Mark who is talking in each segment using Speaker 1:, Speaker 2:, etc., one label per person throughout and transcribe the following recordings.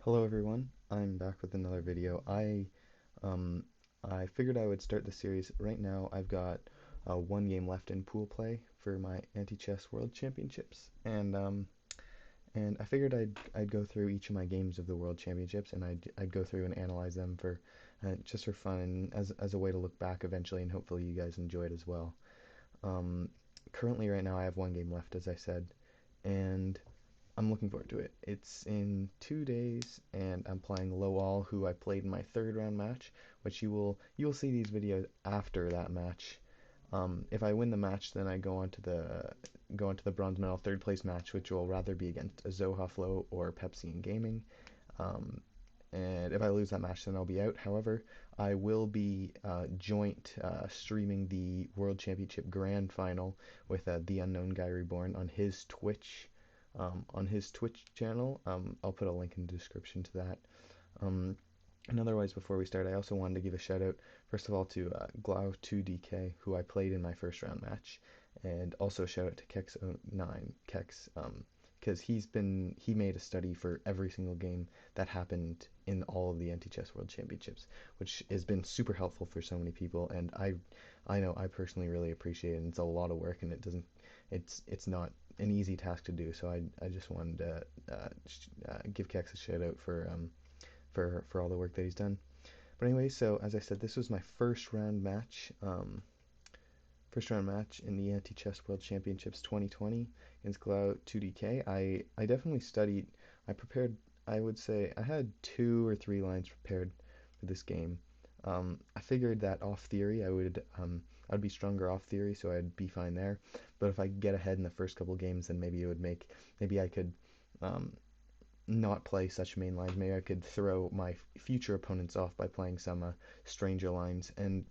Speaker 1: Hello everyone, I'm back with another video. Um I figured I would start the series. Right now I've got one game left in pool play for my anti-chess world championships, and I figured I'd go through each of my games of the world championships, and I'd go through and analyze them for just for fun and as a way to look back eventually, and hopefully you guys enjoy it as well. Um Currently right now I have one game left, as I said, and I'm looking forward to it. It's in 2 days, and I'm playing Lowell, who I played in my third round match, which you will see these videos after that match. If I win the match, then I go on to the bronze medal third place match, which will rather be against Zoha Flow or Pepsi and Gaming. Um, and if I lose that match, then I'll be out. However, I will be joint streaming the World Championship Grand Final with the Unknown Guy Reborn on his Twitch channel. I'll put a link in the description to that. Um, and otherwise, before we start, I also wanted to give a shout out, first of all, to Glaue2dk, who I played in my first round match, and also a shout out to Kex09, Kex, because he made a study for every single game that happened in all of the anti-chess world championships, which has been super helpful for so many people, and I know I personally really appreciate it. And it's a lot of work, and it's not an easy task to do. So I just wanted to give Kex a shout out for all the work that he's done. But anyway, so as I said, this was my first round match in the Anti-Chess World Championships 2020 against Glaue2dk. I definitely studied. I prepared. I would say I had 2 or 3 lines prepared for this game. I figured that off theory I'd be stronger off theory, so I'd be fine there. But if I get ahead in the first couple games, then maybe I could um, not play such main lines. Maybe I could throw my future opponents off by playing some stranger lines. And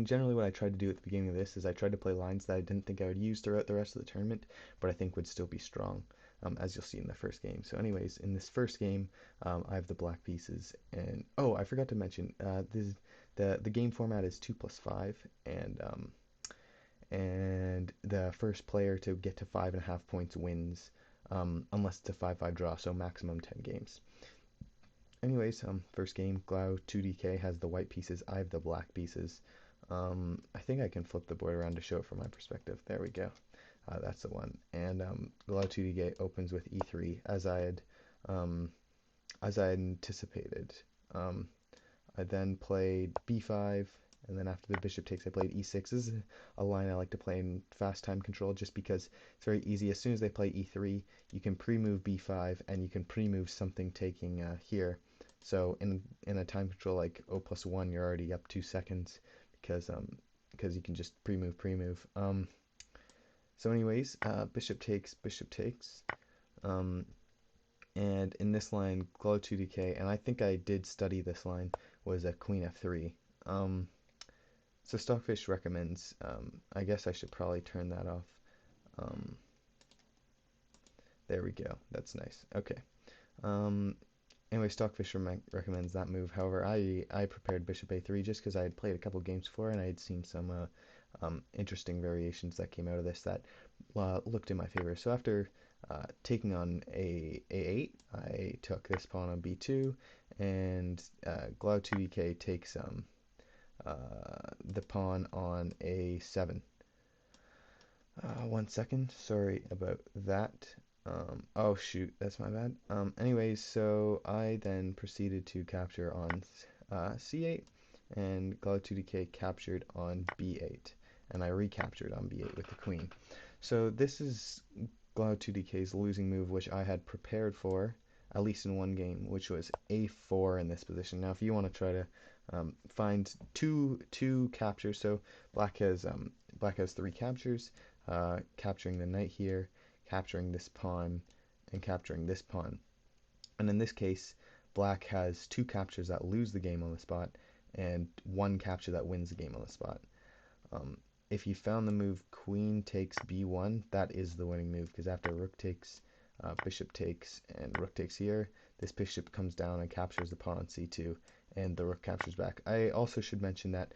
Speaker 1: generally, what I tried to do at the beginning of this is I tried to play lines that I didn't think I would use throughout the rest of the tournament, but I think would still be strong, as you'll see in the first game. So, anyways, in this first game, I have the black pieces, and oh, I forgot to mention, the game format is 2+5, and the first player to get to 5.5 points wins, unless it's a 5-5 draw, so maximum 10 games. Anyways, first game, Glaue2dk has the white pieces, I have the black pieces. I think I can flip the board around to show it from my perspective. There we go. That's the one. And Glaue2dk opens with e3, um, as I had anticipated. Um, I then played b5, and then after the bishop takes, I played e6. This is a line I like to play in fast time control just because it's very easy. As soon as they play e3, you can pre-move b5, and you can pre-move something taking here. So in a time control like O+1, you're already up 2 seconds because you can just pre-move. So anyways, bishop takes. Um, and in this line, Glaue2dk, and I think I did study this line, was a queen f3. Um, so Stockfish recommends, I guess I should probably turn that off. Um, there we go. That's nice. Okay. Um, anyway, Stockfish recommends that move. However, I prepared bishop a3 just because I had played a couple games before, and I had seen some interesting variations that came out of this that looked in my favor. So after taking on a8, I took this pawn on b2, and Glaue2dk takes the pawn on a7. 1 second, sorry about that. Oh shoot, that's my bad. Anyways, so I then proceeded to capture on c8, and Glaue2dk captured on b8, and I recaptured on b8 with the queen. So this is Glaue2dk's losing move, which I had prepared for, at least in one game, which was a4 in this position. Now, if you want to try to find two captures, so black has 3 captures, capturing the knight here, capturing this pawn, and capturing this pawn. And in this case, black has 2 captures that lose the game on the spot, and 1 capture that wins the game on the spot. Um, if you found the move queen takes b1, that is the winning move, because after rook takes, bishop takes, and rook takes here, this bishop comes down and captures the pawn on c2, and the rook captures back. I also should mention that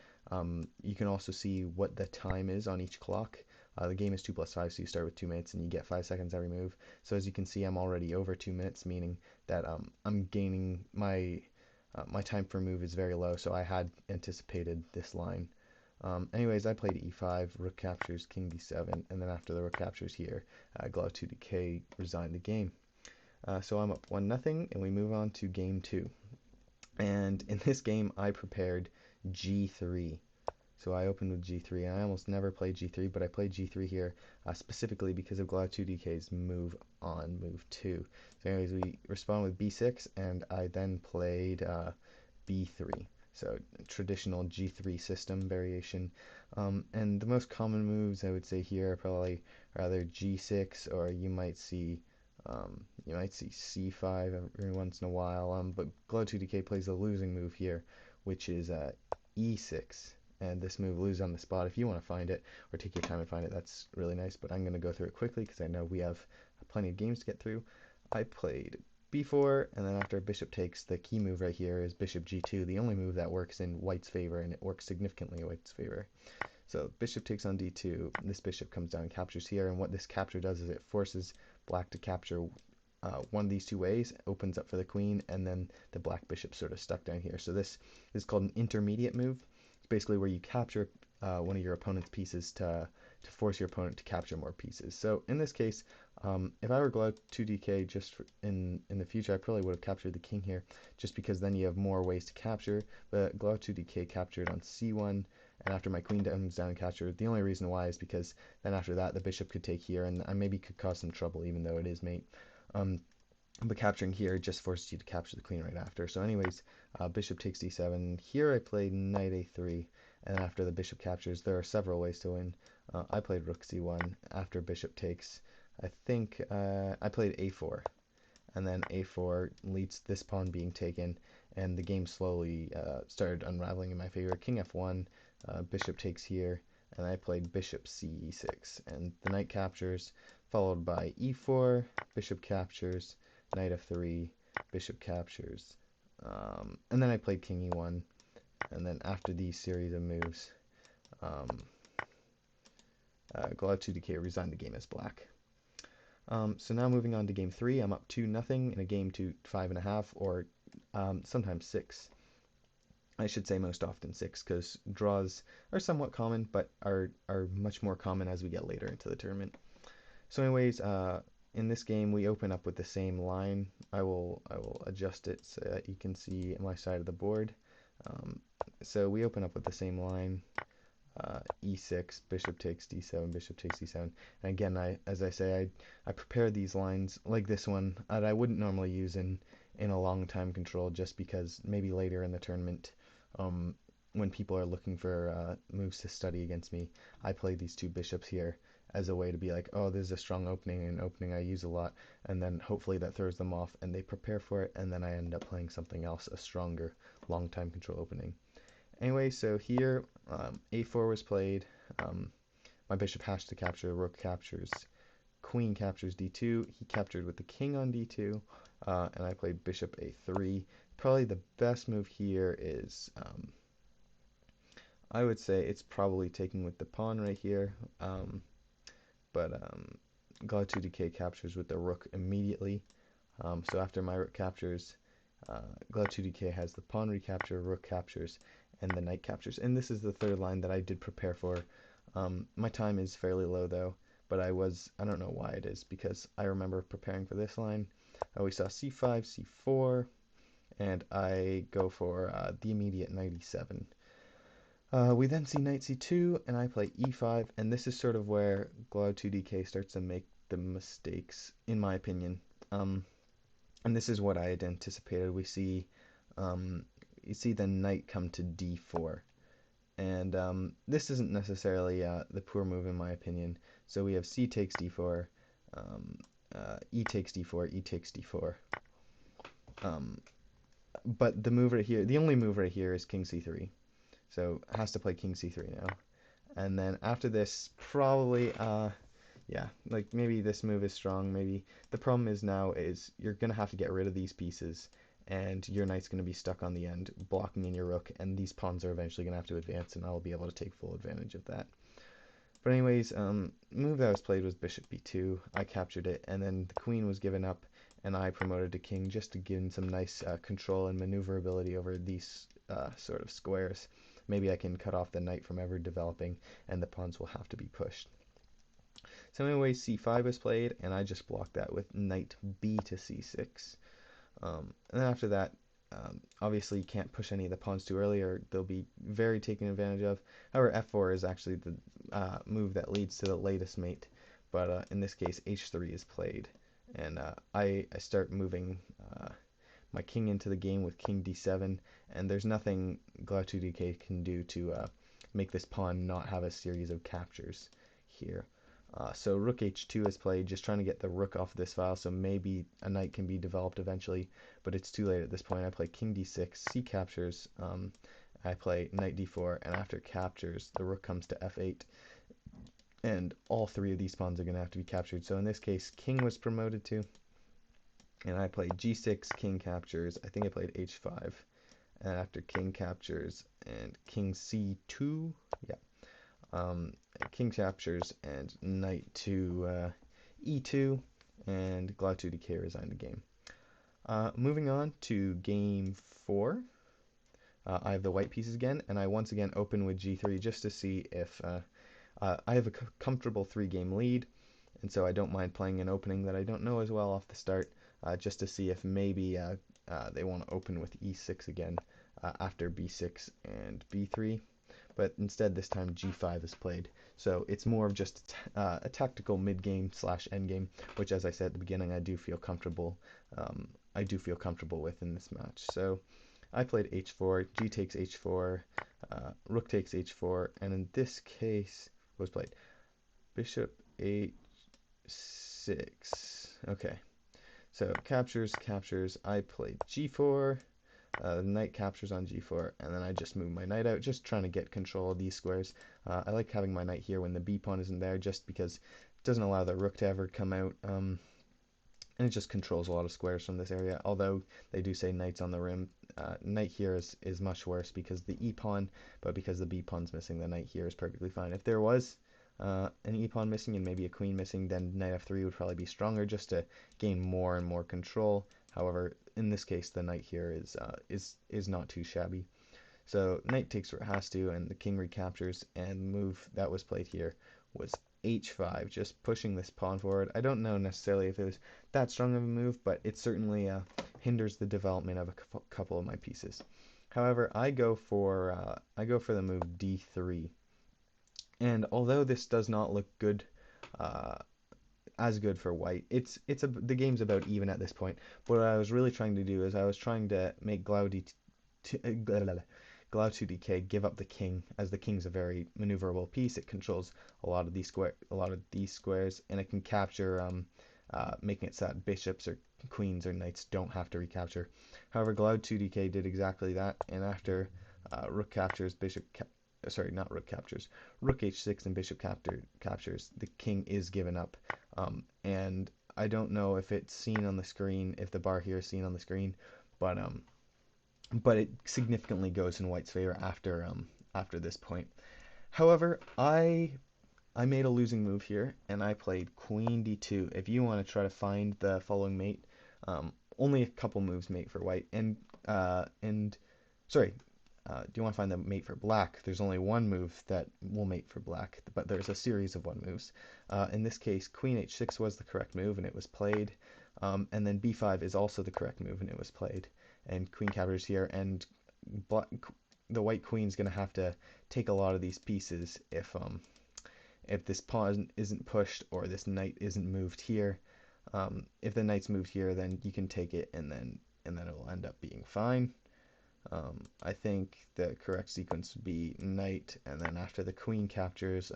Speaker 1: you can also see what the time is on each clock. The game is 2 plus 5, so you start with 2 minutes and you get 5 seconds every move. So as you can see, I'm already over 2 minutes, meaning that I'm gaining my time per move is very low, so I had anticipated this line. Anyways, I played e5, rook captures, king d7, and then after the rook captures here, Glaue2dk resigned the game. So I'm up 1-0, and we move on to game 2. And in this game, I prepared g3. So I opened with g3, and I almost never play g3, but I played g3 here specifically because of Glaue2dk's move on move 2. So anyways, we respond with b6, and I then played b3. So traditional g3 system variation. And the most common moves I would say here are probably rather g6, or you might see c5 every once in a while. But Glaue2dk plays a losing move here, which is e6. And this move loses on the spot. If you want to find it or take your time and find it, that's really nice. But I'm going to go through it quickly because I know we have plenty of games to get through. I played b4, and then after bishop takes, the key move right here is bishop g2, the only move that works in white's favor, and it works significantly in white's favor. So bishop takes on d2, this bishop comes down and captures here, and what this capture does is it forces black to capture one of these two ways, opens up for the queen, and then the black bishop's sort of stuck down here. So this is called an intermediate move. It's basically where you capture one of your opponent's pieces to force your opponent to capture more pieces. So in this case, if I were Glaue2dk just in the future, I probably would have captured the king here, just because then you have more ways to capture. But Glaue2dk captured on c1, and after my queen comes down and captured, the only reason why is because then after that the bishop could take here, and I maybe could cause some trouble, even though it is mate. But capturing here just forces you to capture the queen right after. So anyways, bishop takes d7. Here I played knight a3, and after the bishop captures, there are several ways to win. I played rook c1. After bishop takes, I think I played a4, and then a4 leads this pawn being taken, and the game slowly started unraveling in my favor. King f1, bishop takes here, and I played bishop c6, and the knight captures, followed by e4, bishop captures, knight f3, bishop captures, and then I played king e1, and then after these series of moves, Glaue2dk resigned the game as black. So now moving on to game 3, I'm up 2-0 in a game to 5.5, or sometimes 6. I should say most often 6, because draws are somewhat common, but are much more common as we get later into the tournament. So anyways, in this game we open up with the same line. I will adjust it so that you can see my side of the board. So we open up with the same line. E6, bishop takes d7, bishop takes d7. And again, as I say, I prepared these lines like this one that I wouldn't normally use in a long time control, just because maybe later in the tournament, when people are looking for moves to study against me, I play these two bishops here as a way to be like, oh, this is a strong opening, an opening I use a lot, and then hopefully that throws them off and they prepare for it, and then I end up playing something else, a stronger long time control opening. Anyway, so here a4 was played. My bishop has to capture, rook captures, queen captures d2. He captured with the king on d2, and I played bishop a3. Probably the best move here is, I would say it's probably taking with the pawn right here, but Glaue2dk captures with the rook immediately. So after my rook captures, Glaue2dk has the pawn recapture, rook captures, and the knight captures. And this is the third line that I did prepare for. My time is fairly low though, but I don't know why it is, because I remember preparing for this line. We saw c5, c4, and I go for the immediate knight e7. We then see knight c2, and I play e5, and this is sort of where Glaue2dk starts to make the mistakes, in my opinion. And this is what I had anticipated. We see you see the knight come to d4, and this isn't necessarily the poor move in my opinion. So we have c takes d4, e takes d4, e takes d4, but the move right here, the only move right here, is king c3, so has to play king c3 now. And then after this, probably yeah, like maybe this move is strong, maybe. The problem is now is you're gonna have to get rid of these pieces, and your knight's going to be stuck on the end, blocking in your rook, and these pawns are eventually going to have to advance, and I'll be able to take full advantage of that. But anyways, move that was played was bishop b2. I captured it, and then the queen was given up, and I promoted to king just to gain some nice control and maneuverability over these sort of squares. Maybe I can cut off the knight from ever developing, and the pawns will have to be pushed. So anyways, c5 was played, and I just blocked that with knight b to c6. And then after that, obviously you can't push any of the pawns too early or they'll be very taken advantage of. However, f4 is actually the move that leads to the latest mate, but in this case h3 is played, and I start moving my king into the game with king d7, and there's nothing Glaue2dk can do to make this pawn not have a series of captures here. So rook h2 is played, just trying to get the rook off this file, so maybe a knight can be developed eventually, but it's too late at this point. I play king d6, c captures, I play knight d4, and after captures, the rook comes to f8, and all three of these pawns are going to have to be captured. So in this case, king was promoted to, and I played g6, king captures, I think I played h5, and after king captures, and king c2, yeah. King captures and knight to e2, and Glaue2dk resigned the game. Moving on to game 4, I have the white pieces again, and I once again open with g3 just to see if I have a comfortable 3-game lead, and so I don't mind playing an opening that I don't know as well off the start, just to see if maybe they want to open with e6 again after b6 and b3. But instead this time g5 is played. So it's more of just a tactical mid-game / endgame, which, as I said at the beginning, I do feel comfortable with in this match. So I played h4, g takes h4, rook takes h4, and in this case was played bishop h6. Okay, so captures, I played g4. The knight captures on g4, and then I just move my knight out, just trying to get control of these squares. I like having my knight here when the b pawn isn't there, just because it doesn't allow the rook to ever come out, and it just controls a lot of squares from this area. Although they do say knights on the rim, knight here is much worse because the e pawn, but because the b pawn's missing, the knight here is perfectly fine. If there was an e pawn missing and maybe a queen missing, then knight f3 would probably be stronger just to gain more and more control. However, in this case, the knight here is not too shabby. So knight takes where it has to, and the king recaptures, and the move that was played here was h5, just pushing this pawn forward. I don't know necessarily if it was that strong of a move, but it certainly hinders the development of a couple of my pieces. However, I go for the move d3, and although this does not look good, as good for white, the game's about even at this point. What I was really trying to do is I was trying to make Glaue2dk give up the king, as the king's a very maneuverable piece. It controls a lot of these squares, and it can capture, making it so that bishops or queens or knights don't have to recapture. However, Glaue2dk did exactly that, and after rook captures, rook h6 and bishop captures, the king is given up. And I don't know if it's seen on the screen, if the bar here is seen on the screen, but it significantly goes in white's favor after this point. However, I made a losing move here, and I played queen d2. If you want to try to find the following mate, only a couple moves mate for white, do you want to find the mate for black? There's only one move that will mate for black, but there's a series of 1 moves. In this case, queen h6 was the correct move, and it was played. And then b5 is also the correct move, and it was played. And queen captures here, and the white queen's going to have to take a lot of these pieces if this pawn isn't pushed or this knight isn't moved here. If the knight's moved here, then you can take it, and then it will end up being fine. I think the correct sequence would be knight, and then after the queen captures,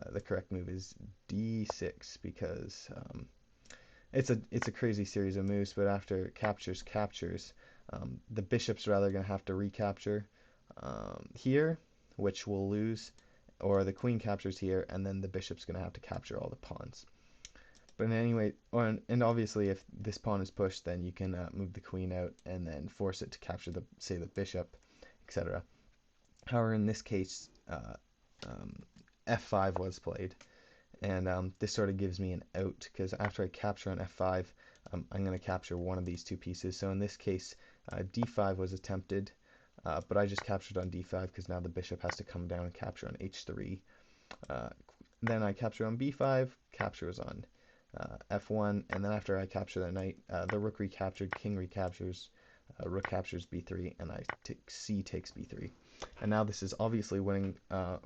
Speaker 1: the correct move is d6, because it's a crazy series of moves. But after captures, the bishop's rather going to have to recapture here, which will lose, or the queen captures here, and then the bishop's going to have to capture all the pawns. But anyway, and obviously if this pawn is pushed, then you can move the queen out and then force it to capture the bishop, etc. However, in this case, f5 was played, and this sort of gives me an out, because after I capture on f5, I'm going to capture one of these two pieces. So in this case, d5 was attempted, but I just captured on d5 because now the bishop has to come down and capture on h3. Then I capture on b5, captures on f1, and then after I capture the knight, the rook recaptured, king recaptures, rook captures b3, and c takes b3. And now this is obviously winning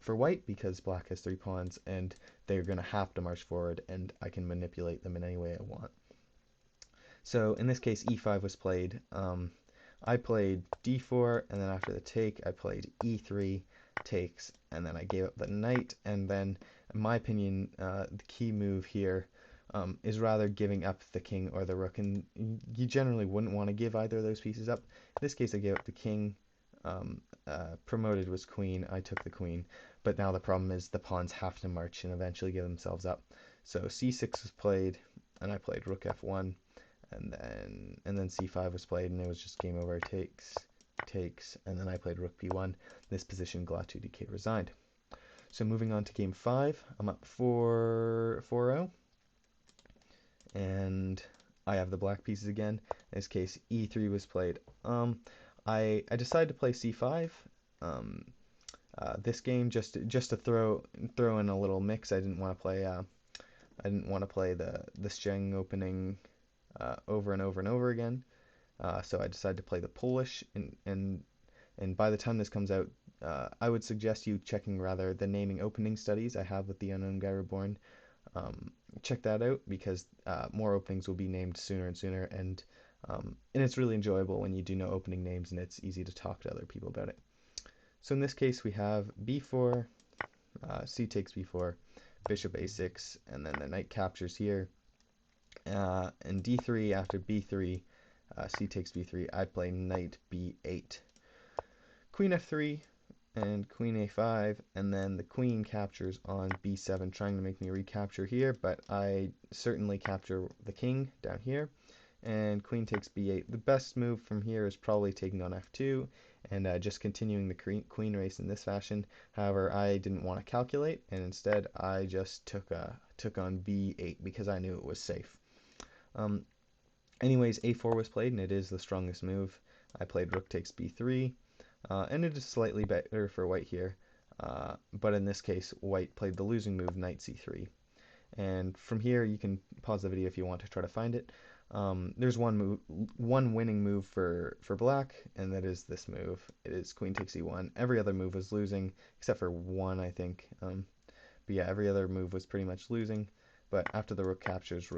Speaker 1: for white because black has 3 pawns, and they're going to have to march forward, and I can manipulate them in any way I want. So in this case, e5 was played. I played d4, and then after the take, I played e3, takes, and then I gave up the knight, and then, in my opinion, the key move here is rather giving up the king or the rook, and you generally wouldn't want to give either of those pieces up. In this case, I gave up the king. Promoted was queen. I took the queen, but now the problem is the pawns have to march and eventually give themselves up. So c6 was played, and I played rook f1, and then c5 was played, and it was just game over. Takes, and then I played rook b1. This position, Glaue2dk resigned. So moving on to game 5, I'm up 4-0, and I have the black pieces again. In this case, e3 was played. I decided to play c5. This game just to throw in a little mix. I didn't want to play the string opening over and over and over again. So I decided to play the Polish, and by the time this comes out, I would suggest you checking rather the naming opening studies I have with the Unknown Guy Reborn. Check that out because more openings will be named sooner and sooner, and it's really enjoyable when you do know opening names, and it's easy to talk to other people about it. So in this case, we have b4, c takes b4, bishop a6, and then the knight captures here, and d3 after b3, c takes b3, I play knight b8, queen f3, and queen a5, and then the queen captures on b7, trying to make me recapture here, but I certainly capture the king down here, and queen takes b8. The best move from here is probably taking on f2, and just continuing the queen race in this fashion. However, I didn't want to calculate, and instead I just took on b8 because I knew it was safe. Anyways, a4 was played, and it is the strongest move. I played rook takes b3, and it is slightly better for white here, but in this case, white played the losing move, knight c3. And from here, you can pause the video if you want to try to find it. There's one winning move for black, and that is this move. It is queen takes e1. Every other move was losing, except for one, I think. But yeah, every other move was pretty much losing. But after the rook captures,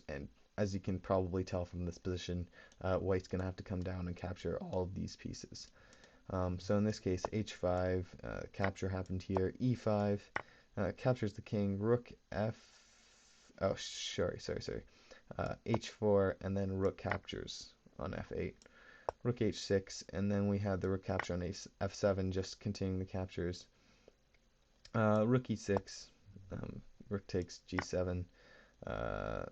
Speaker 1: and as you can probably tell from this position, white's going to have to come down and capture all of these pieces. So in this case, h5, capture happened here, e5, captures the king, rook h4, and then rook captures on f8, rook h6, and then we had the rook capture on f7, just continuing the captures, rook e6, rook takes g7,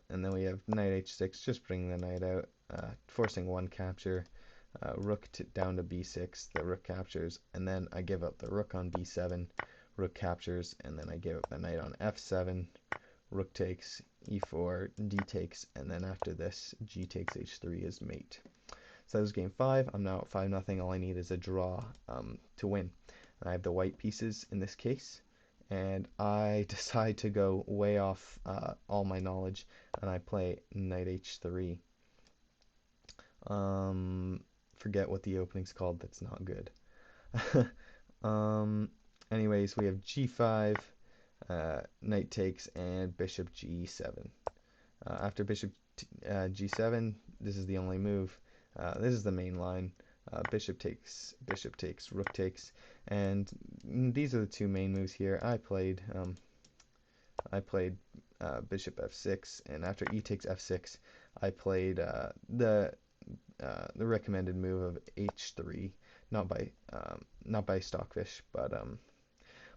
Speaker 1: and then we have knight h6, just bringing the knight out, forcing one capture, rook down to b6, the rook captures, and then I give up the rook on b7, rook captures, and then I give up the knight on f7, rook takes, e4, d takes, and then after this, g takes h3 is mate. So that was game 5. I'm now at 5-0. All I need is a draw to win. And I have the white pieces in this case, and I decide to go way off all my knowledge, and I play knight h3. Forget what the opening's called. That's not good. Anyways, we have g5, knight takes, and bishop g7. After bishop g7, this is the only move. This is the main line. Bishop takes, rook takes, and these are the two main moves here. I played bishop f6, and after e takes f6, I played the recommended move of h3, not by Stockfish, but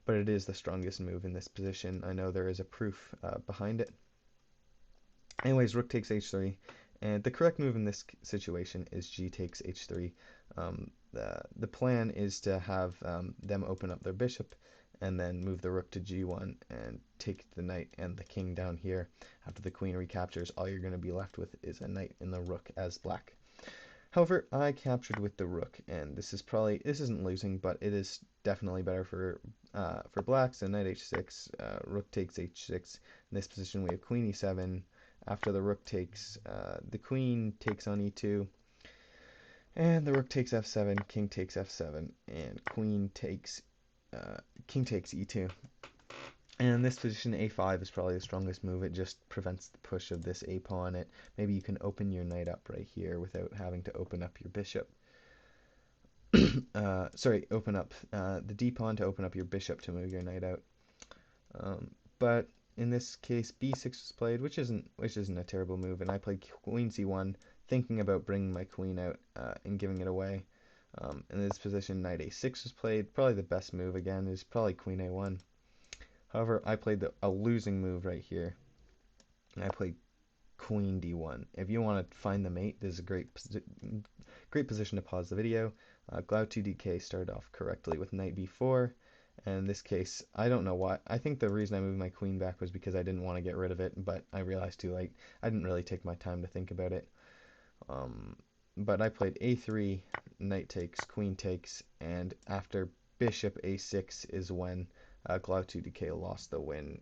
Speaker 1: it is the strongest move in this position. I know there is a proof behind it. Anyways, rook takes h3, and the correct move in this situation is g takes h3. The plan is to have them open up their bishop, and then move the rook to g1 and take the knight and the king down here. After the queen recaptures, all you're going to be left with is a knight and the rook as black. However, I captured with the rook, and this isn't losing, but it is definitely better for blacks. So knight h6, rook takes h6. In this position, we have queen e7. After the rook takes, the queen takes on e2, and the rook takes f7, king takes f7, and king takes e2. And in this position, a5 is probably the strongest move. It just prevents the push of this a pawn. Maybe you can open your knight up right here without having to open up your bishop. Open up the d pawn to open up your bishop to move your knight out. But in this case, b6 was played, which isn't a terrible move, and I played queen c1, thinking about bringing my queen out and giving it away. In this position, knight a6 was played. Probably the best move again is probably queen a1. However, I played a losing move right here. I played queen d1. If you want to find the mate, this is a great position to pause the video. Glaue2dk started off correctly with knight b4. And in this case, I don't know why. I think the reason I moved my queen back was because I didn't want to get rid of it, but I realized too late. I didn't really take my time to think about it. But I played a3, knight takes, queen takes, and after bishop a6 is when Glaue2dk lost the win.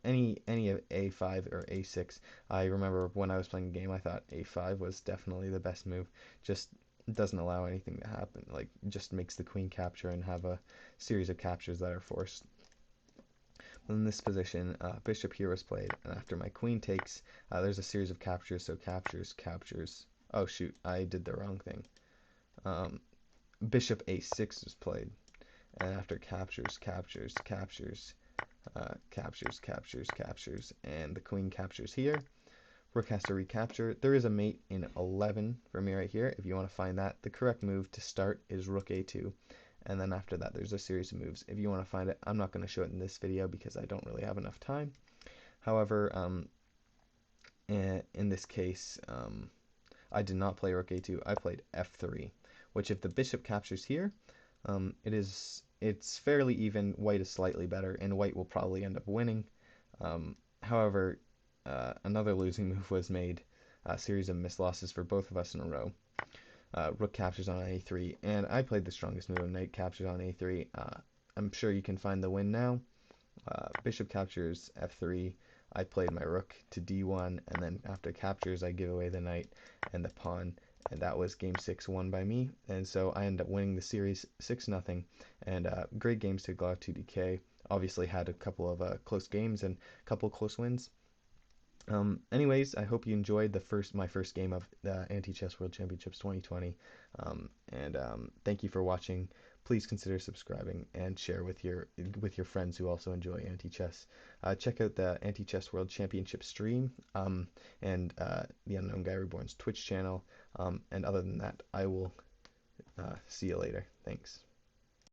Speaker 1: Any of a5 or a6, I remember when I was playing the game, I thought a5 was definitely the best move. Just doesn't allow anything to happen. Like, just makes the queen capture and have a series of captures that are forced. In this position, bishop here was played, and after my queen takes, there's a series of captures. So captures. Oh shoot, I did the wrong thing. Bishop a6 was played. And after captures, and the queen captures here. Rook has to recapture. There is a mate in 11 for me right here. If you want to find that, the correct move to start is rook a2. And then after that, there's a series of moves. If you want to find it, I'm not going to show it in this video because I don't really have enough time. However, in this case, I did not play rook a2. I played f3, which if the bishop captures here, it's fairly even. White is slightly better, and white will probably end up winning. However, another losing move was made, a series of missed losses for both of us in a row. Rook captures on a3, and I played the strongest move, knight captures on a3. I'm sure you can find the win now. Bishop captures f3. I played my rook to d1, and then after captures, I give away the knight and the pawn, and that was game 6 won by me. And so I ended up winning the series 6-0. And great games to Glaue2dk. Obviously had a couple of close games and a couple close wins. Anyways, I hope you enjoyed my first game of the Anti-Chess World Championships 2020. Thank you for watching. Please consider subscribing and share with your friends who also enjoy anti-chess. Check out the Anti-Chess World Championship stream and the Unknown Guy Reborn's Twitch channel. And other than that, I will see you later. Thanks.